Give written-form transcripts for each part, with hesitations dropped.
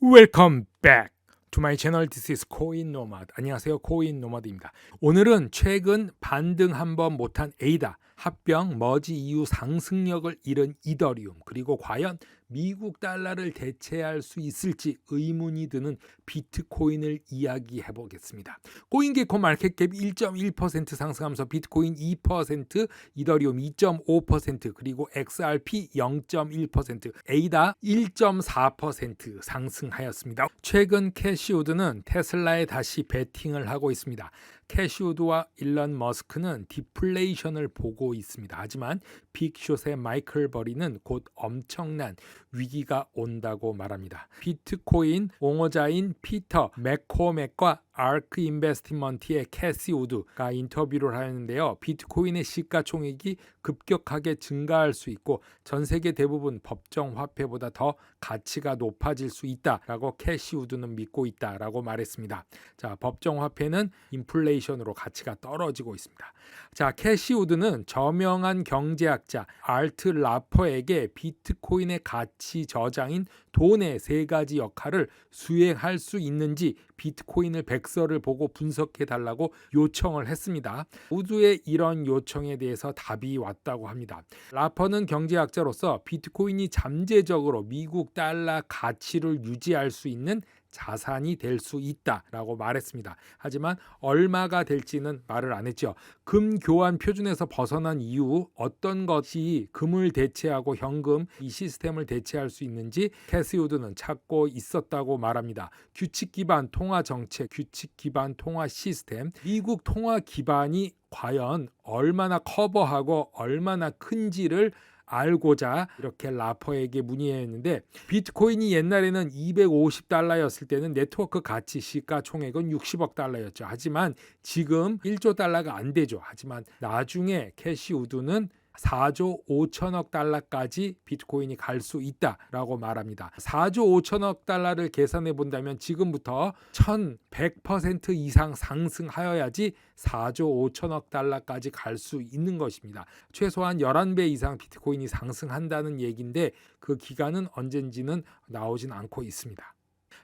Welcome back to my channel. This is 코인 노마드. 안녕하세요, 코인 노마드입니다. 오늘은 최근 반등 한번 못한 에이다, 합병, 머지 이후 상승력을 잃은 이더리움, 그리고 과연 미국 달러를 대체할 수 있을지 의문이 드는 비트코인을 이야기해 보겠습니다. 코인게코 마켓캡 1.1% 상승하면서 비트코인 2%, 이더리움 2.5%, 그리고 XRP 0.1%, 에이다 1.4% 상승하였습니다. 최근 캐시우드는 테슬라에 다시 베팅을 하고 있습니다. 캐시우드와 일론 머스크는 디플레이션을 보고 있습니다. 하지만 빅숏의 마이클 버리는 곧 엄청난 위기가 온다고 말합니다. 비트코인 옹호자인 피터 맥코맥과 아크 인베스트먼트의 캐시 우드가 인터뷰를 하였는데요. 비트코인의 시가총액이 급격하게 증가할 수 있고 전 세계 대부분 법정 화폐보다 더 가치가 높아질 수 있다라고 캐시 우드는 믿고 있다라고 말했습니다. 자, 법정 화폐는 인플레이션으로 가치가 떨어지고 있습니다. 자, 캐시 우드는 저명한 경제학자 알트 라퍼에게 비트코인의 가치 저장인 돈의 세 가지 역할을 수행할 수 있는지 비트코인을 백서를 보고 분석해 달라고 요청을 했습니다. 우드의 이런 요청에 대해서 답이 왔다고 합니다. 라퍼는 경제학자로서 비트코인이 잠재적으로 미국 달러 가치를 유지할 수 있는 자산이 될 수 있다라고 말했습니다. 하지만 얼마가 될지는 말을 안 했죠. 금 교환 표준에서 벗어난 이후 어떤 것이 금을 대체하고 현금 이 시스템을 대체할 수 있는지 캐시 우드는 찾고 있었다고 말합니다. 규칙 기반 통화 정책, 규칙 기반 통화 시스템, 미국 통화 기반이 과연 얼마나 커버하고 얼마나 큰지를 알고자 이렇게 라퍼에게 문의했는데, 비트코인이 옛날에는 250달러였을 때는 네트워크 가치 시가총액은 60억 달러였죠. 하지만 지금 1조 달러가 안 되죠. 하지만 나중에 캐시 우드는 4조 5천억 달러까지 비트코인이 갈 수 있다라고 말합니다. 4조 5천억 달러를 계산해 본다면 지금부터 1100% 이상 상승하여야지 4조 5천억 달러까지 갈 수 있는 것입니다. 최소한 11배 이상 비트코인이 상승한다는 얘기인데 그 기간은 언젠지는 나오진 않고 있습니다.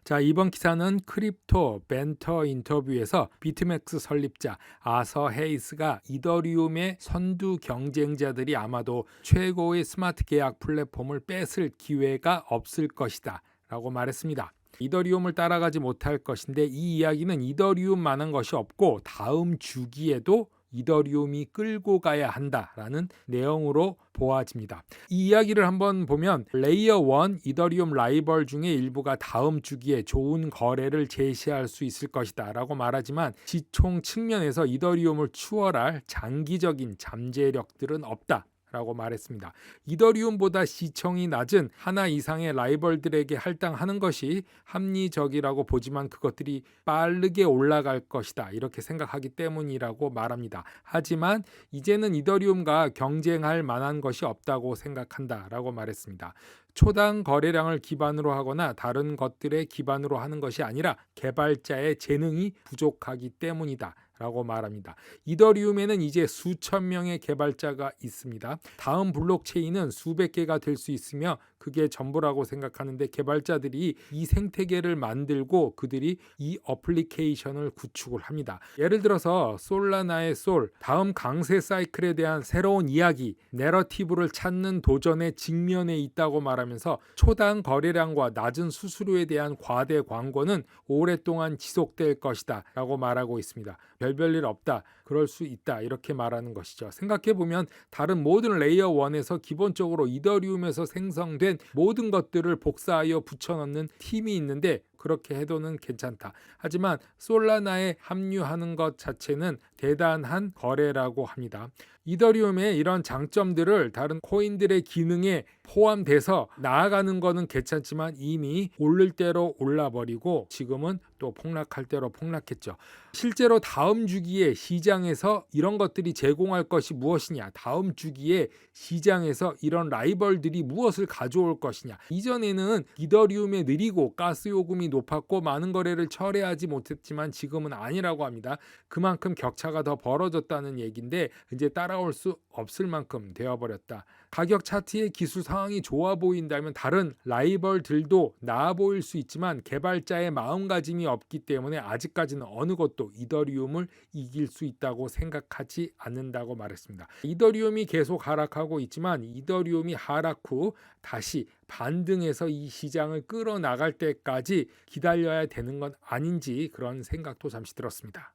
자, 이번 기사는 크립토 벤터 인터뷰에서 비트맥스 설립자 아서 헤이스가 이더리움의 선두 경쟁자들이 아마도 최고의 스마트 계약 플랫폼을 뺏을 기회가 없을 것이다 라고 말했습니다. 이더리움을 따라가지 못할 것인데 이 이야기는 이더리움만한 것이 없고 다음 주기에도 이더리움이 끌고 가야 한다라는 내용으로 보아집니다. 이 이야기를 한번 보면 레이어 1 이더리움 라이벌 중에 일부가 다음 주기에 좋은 거래를 제시할 수 있을 것이다 라고 말하지만 시총 측면에서 이더리움을 추월할 장기적인 잠재력들은 없다 라고 말했습니다. 이더리움보다 시총이 낮은 하나 이상의 라이벌들에게 할당하는 것이 합리적이라고 보지만 그것들이 빠르게 올라갈 것이다 이렇게 생각하기 때문이라고 말합니다. 하지만 이제는 이더리움과 경쟁할 만한 것이 없다고 생각한다 라고 말했습니다. 초당 거래량을 기반으로 하거나 다른 것들의 기반으로 하는 것이 아니라 개발자의 재능이 부족하기 때문이다 라고 말합니다. 이더리움에는 이제 수천 명의 개발자가 있습니다. 다음 블록체인은 수백 개가 될 수 있으며 그게 전부라고 생각하는데 개발자들이 이 생태계를 만들고 그들이 이 어플리케이션을 구축을 합니다. 예를 들어서 솔라나의 솔, 다음 강세 사이클에 대한 새로운 이야기, 내러티브를 찾는 도전의 직면에 있다고 말하면서 초당 거래량과 낮은 수수료에 대한 과대 광고는 오랫동안 지속될 것이다 라고 말하고 있습니다. 별별 일 없다, 그럴 수 있다 이렇게 말하는 것이죠. 생각해보면 다른 모든 레이어 1에서 기본적으로 이더리움에서 생성된 모든 것들을 복사하여 붙여넣는 팀이 있는데 그렇게 해도는 괜찮다. 하지만 솔라나에 합류하는 것 자체는 대단한 거래라고 합니다. 이더리움의 이런 장점들을 다른 코인들의 기능에 포함돼서 나아가는 거는 괜찮지만 이미 오를 대로 올라버리고 지금은 또 폭락할 대로 폭락했죠. 실제로 다음 주기에 시장에서 이런 것들이 제공할 것이 무엇이냐, 다음 주기에 시장에서 이런 라이벌들이 무엇을 가져올 것이냐. 이전에는 이더리움에 느리고 가스 요금이 높았고 많은 거래를 철회하지 못했지만 지금은 아니라고 합니다. 그만큼 격차가 격차가 더 벌어졌다는 얘기인데 이제 따라올 수 없을 만큼 되어버렸다. 가격 차트의 기술 상황이 좋아 보인다면 다른 라이벌들도 나아 보일 수 있지만 개발자의 마음가짐이 없기 때문에 아직까지는 어느 것도 이더리움을 이길 수 있다고 생각하지 않는다고 말했습니다. 이더리움이 계속 하락하고 있지만 이더리움이 하락 후 다시 반등해서 이 시장을 끌어나갈 때까지 기다려야 되는 건 아닌지 그런 생각도 잠시 들었습니다.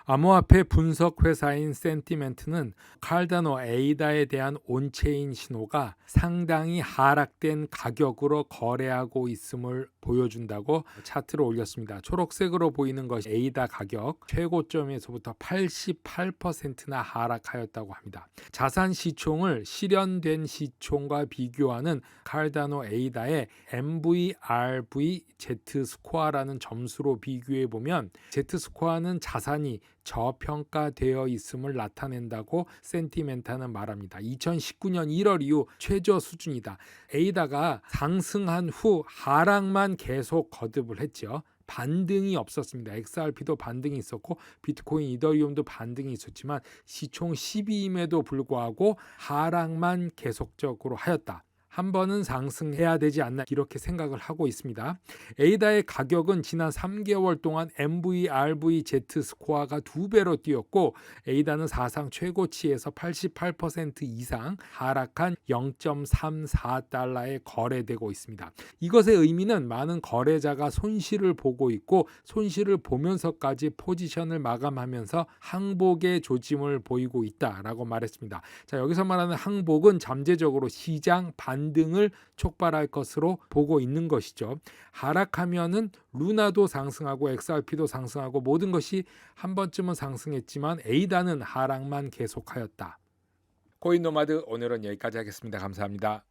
암호화폐 분석 회사인 센티멘트는 칼다노 에이다에 대한 온체인 신호가 상당히 하락된 가격으로 거래하고 있음을 보여준다고 차트를 올렸습니다. 초록색으로 보이는 것이 에이다 가격 최고점에서부터 88%나 하락하였다고 합니다. 자산 시총을 실현된 시총과 비교하는 칼다노 에이다의 MVRV Z-스코어라는 점수로 비교해 보면 Z-스코어는 자산이 저평가되어 있음을 나타낸다고 센티멘트는 말합니다. 2019년 1월 이후 최저 수준이다. 에이다가 상승한 후 하락만 계속 거듭을 했죠. 반등이 없었습니다. XRP도 반등이 있었고 비트코인, 이더리움도 반등이 있었지만 시총 10위임에도 불구하고 하락만 계속적으로 하였다. 한 번은 상승해야 되지 않나 이렇게 생각을 하고 있습니다. 에이다의 가격은 지난 3개월 동안 MVRV Z-스코어가 2배로 뛰었고 에이다는 사상 최고치에서 88% 이상 하락한 0.34달러에 거래되고 있습니다. 이것의 의미는 많은 거래자가 손실을 보고 있고 손실을 보면서까지 포지션을 마감하면서 항복의 조짐을 보이고 있다라고 말했습니다. 자, 여기서 말하는 항복은 잠재적으로 시장 반등을 촉발할 것으로 보고 있는 것이죠. 하락하면은 루나도 상승하고 XRP도 상승하고 모든 것이 한 번쯤은 상승했지만 에이다는 하락만 계속하였다. 코인 노마드 오늘은 여기까지 하겠습니다. 감사합니다.